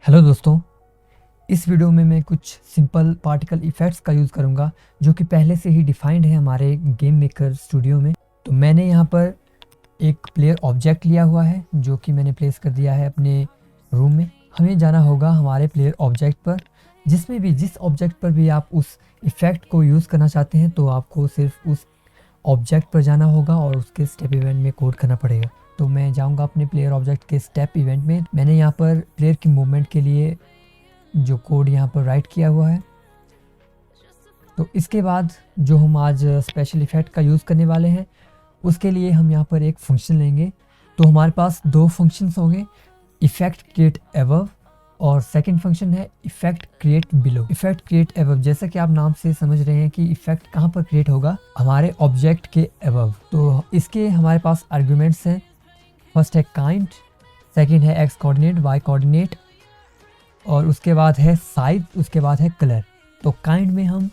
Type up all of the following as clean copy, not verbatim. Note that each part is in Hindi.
हेलो दोस्तों, इस वीडियो में मैं कुछ सिंपल पार्टिकल इफ़ेक्ट्स का यूज़ करूंगा जो कि पहले से ही डिफाइंड है हमारे गेम मेकर स्टूडियो में। तो मैंने यहाँ पर एक प्लेयर ऑब्जेक्ट लिया हुआ है जो कि मैंने प्लेस कर दिया है अपने रूम में। हमें जाना होगा हमारे प्लेयर ऑब्जेक्ट पर, जिस ऑब्जेक्ट पर भी आप उस इफ़ेक्ट को यूज़ करना चाहते हैं तो आपको सिर्फ उस ऑब्जेक्ट पर जाना होगा और उसके स्टेप इवेंट में कोड करना पड़ेगा। तो मैं जाऊंगा अपने प्लेयर ऑब्जेक्ट के स्टेप इवेंट में। मैंने यहाँ पर प्लेयर की मूवमेंट के लिए जो कोड यहाँ पर राइट किया हुआ है। तो इसके बाद जो हम आज स्पेशल इफ़ेक्ट का यूज़ करने वाले हैं उसके लिए हम यहाँ पर एक फंक्शन लेंगे। तो हमारे पास दो फंक्शंस होंगे, इफ़ेक्ट क्रिएट अबव और सेकंड फंक्शन है effect create below. Effect create above, जैसा कि आप नाम से समझ रहे हैं कि इफ़ेक्ट कहाँ पर क्रिएट होगा, हमारे ऑब्जेक्ट के अबव। तो इसके हमारे पास आर्ग्यूमेंट्स हैं। फर्स्ट है काइंड, सेकंड है एक्स कोऑर्डिनेट, वाई कोऑर्डिनेट, और उसके बाद है साइज, उसके बाद है कलर। तो काइंड में हम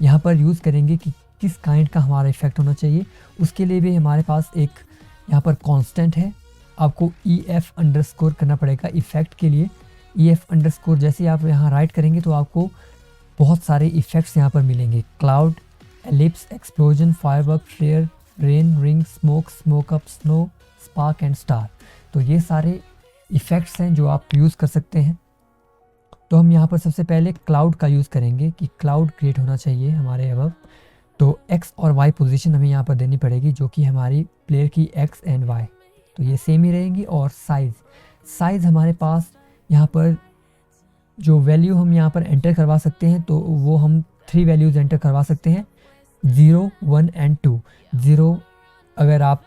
यहाँ पर यूज़ करेंगे कि किस काइंड का हमारा इफ़ेक्ट होना चाहिए। उसके लिए भी हमारे पास एक यहाँ पर कांस्टेंट है, आपको EF अंडरस्कोर करना पड़ेगा इफ़ेक्ट के लिए। EF अंडरस्कोर जैसे ही आप यहाँ राइट करेंगे तो आपको बहुत सारे इफ़ेक्ट्स यहाँ पर मिलेंगे। Cloud, ellipse, explosion, firework, flare, rain, ring, smoke, smoke up, snow, spark and star. तो ये सारे इफ़ेक्ट्स हैं जो आप यूज़ कर सकते हैं। तो हम यहाँ पर सबसे पहले क्लाउड का यूज़ करेंगे कि क्लाउड क्रिएट होना चाहिए हमारे अबव। तो एक्स और वाई पोजीशन हमें यहाँ पर देनी पड़ेगी जो कि हमारी प्लेयर की एक्स एंड वाई, तो ये सेम ही रहेंगी। और साइज़ हमारे पास यहाँ पर जो वैल्यू हम यहाँ पर एंटर करवा सकते हैं तो वो हम 3 वैल्यूज़ एंटर करवा सकते हैं, 0, 1 एंड 2। 0 अगर आप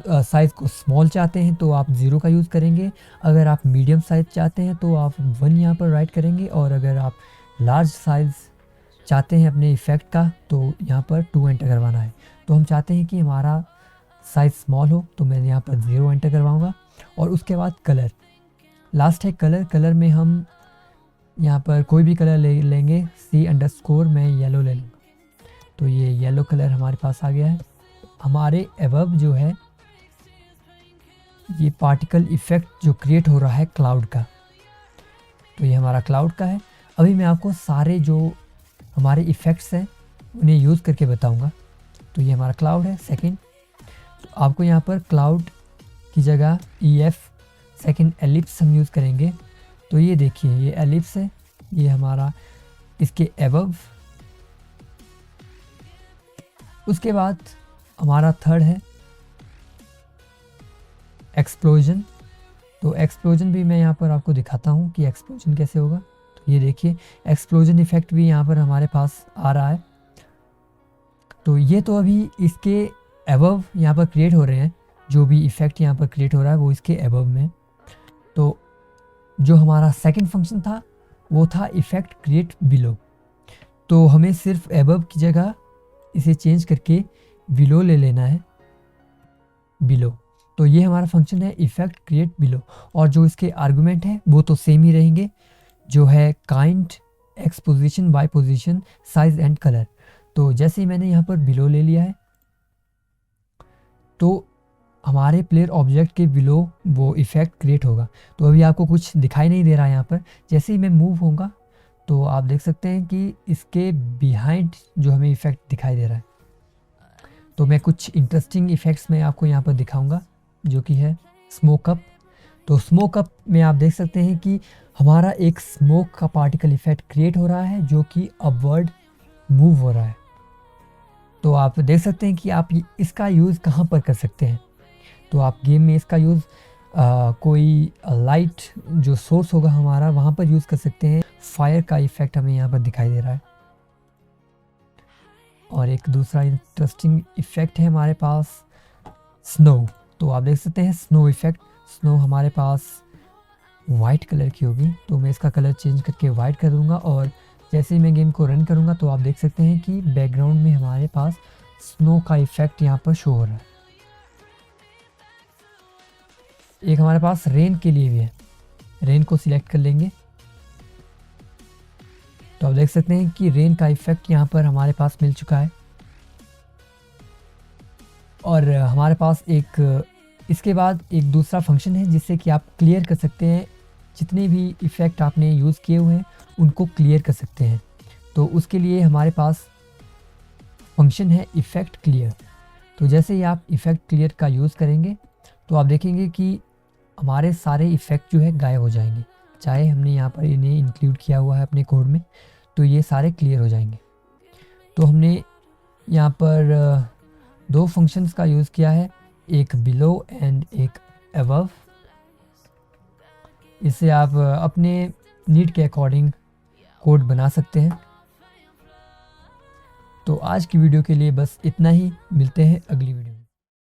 साइज़ को स्मॉल चाहते हैं तो आप 0 का यूज़ करेंगे, अगर आप मीडियम साइज़ चाहते हैं तो आप 1 यहाँ पर राइट करेंगे, और अगर आप लार्ज साइज़ चाहते हैं अपने इफ़ेक्ट का तो यहाँ पर 2 एंटर करवाना है। तो हम चाहते हैं कि हमारा साइज़ स्मॉल हो तो मैं यहाँ पर 0 एंटर करवाऊँगा। और उसके बाद कलर, लास्ट है कलर में हम यहाँ पर कोई भी कलर लेंगे, C_, मैं येलो ले लूँगा। तो ये येलो कलर हमारे पास आ गया है। हमारे अबव जो है ये पार्टिकल इफ़ेक्ट जो क्रिएट हो रहा है क्लाउड का, तो ये हमारा क्लाउड का है। अभी मैं आपको सारे जो हमारे इफ़ेक्ट्स हैं उन्हें यूज़ करके बताऊंगा। तो ये हमारा क्लाउड है सेकंड। तो आपको यहाँ पर क्लाउड की जगह EF, सेकंड एलिप्स हम यूज़ करेंगे। तो ये देखिए ये एलिप्स है, ये हमारा इसके अबव। उसके बाद हमारा थर्ड है एक्सप्लोजन। तो एक्सप्लोजन भी मैं यहाँ पर आपको दिखाता हूँ कि एक्सप्लोजन कैसे होगा। तो ये देखिए एक्सप्लोजन इफ़ेक्ट भी यहाँ पर हमारे पास आ रहा है। तो ये तो अभी इसके अबव यहाँ पर क्रिएट हो रहे हैं, जो भी इफ़ेक्ट यहाँ पर क्रिएट हो रहा है वो इसके अबव में। तो जो हमारा सेकंड फंक्शन था वो था इफ़ेक्ट क्रिएट बिलो। तो हमें सिर्फ अबव की जगह इसे चेंज करके बिलो ले लेना है, बिलो। तो ये हमारा फंक्शन है इफ़ेक्ट क्रिएट बिलो, और जो इसके आर्गुमेंट हैं वो तो सेम ही रहेंगे, जो है kind, X position, Y position, size and colour. तो जैसे ही मैंने यहाँ पर बिलो ले लिया है तो हमारे प्लेयर ऑब्जेक्ट के बिलो वो इफ़ेक्ट क्रिएट होगा। तो अभी आपको कुछ दिखाई नहीं दे रहा है यहाँ पर, जैसे ही मैं मूव होऊंगा तो आप देख सकते हैं कि इसके बिहाइंड जो हमें इफ़ेक्ट दिखाई दे रहा है। तो मैं कुछ इंटरेस्टिंग इफ़ेक्ट्स मैं आपको यहाँ पर दिखाऊंगा जो कि है स्मोक अप। तो स्मोक अप में आप देख सकते हैं कि हमारा एक स्मोक का पार्टिकल इफ़ेक्ट क्रिएट हो रहा है जो कि अपवर्ड मूव हो रहा है। तो आप देख सकते हैं कि आप इसका यूज़ कहाँ पर कर सकते हैं। तो आप गेम में इसका यूज़ कोई लाइट जो सोर्स होगा हमारा वहाँ पर यूज़ कर सकते हैं। फायर का इफ़ेक्ट हमें यहाँ पर दिखाई दे रहा है। और एक दूसरा इंटरेस्टिंग इफ़ेक्ट है हमारे पास स्नो। तो आप देख सकते हैं स्नो इफ़ेक्ट। स्नो हमारे पास वाइट कलर की होगी, तो मैं इसका कलर चेंज करके वाइट कर दूंगा, और जैसे ही मैं गेम को रन करूंगा तो आप देख सकते हैं कि बैकग्राउंड में हमारे पास स्नो का इफ़ेक्ट यहाँ पर शो हो रहा है। एक हमारे पास रेन के लिए भी है, रेन को सिलेक्ट कर लेंगे तो आप देख सकते हैं कि रेन का इफ़ेक्ट यहाँ पर हमारे पास मिल चुका है। और हमारे पास एक इसके बाद एक दूसरा फंक्शन है जिससे कि आप क्लियर कर सकते हैं जितने भी इफ़ेक्ट आपने यूज़ किए हुए हैं उनको क्लियर कर सकते हैं। तो उसके लिए हमारे पास फंक्शन है इफ़ेक्ट क्लियर। तो जैसे ही आप इफ़ेक्ट क्लियर का यूज़ करेंगे तो आप देखेंगे कि हमारे सारे इफ़ेक्ट जो है गायब हो जाएंगे। चाहे हमने यहाँ पर इन्हें इंक्लूड किया हुआ है अपने कोड में, तो ये सारे क्लियर हो जाएंगे। तो हमने यहाँ पर दो फंक्शंस का यूज़ किया है, एक बिलो एंड एक अबव। इससे आप अपने नीड के अकॉर्डिंग कोड बना सकते हैं। तो आज की वीडियो के लिए बस इतना ही, मिलते हैं अगली वीडियो में।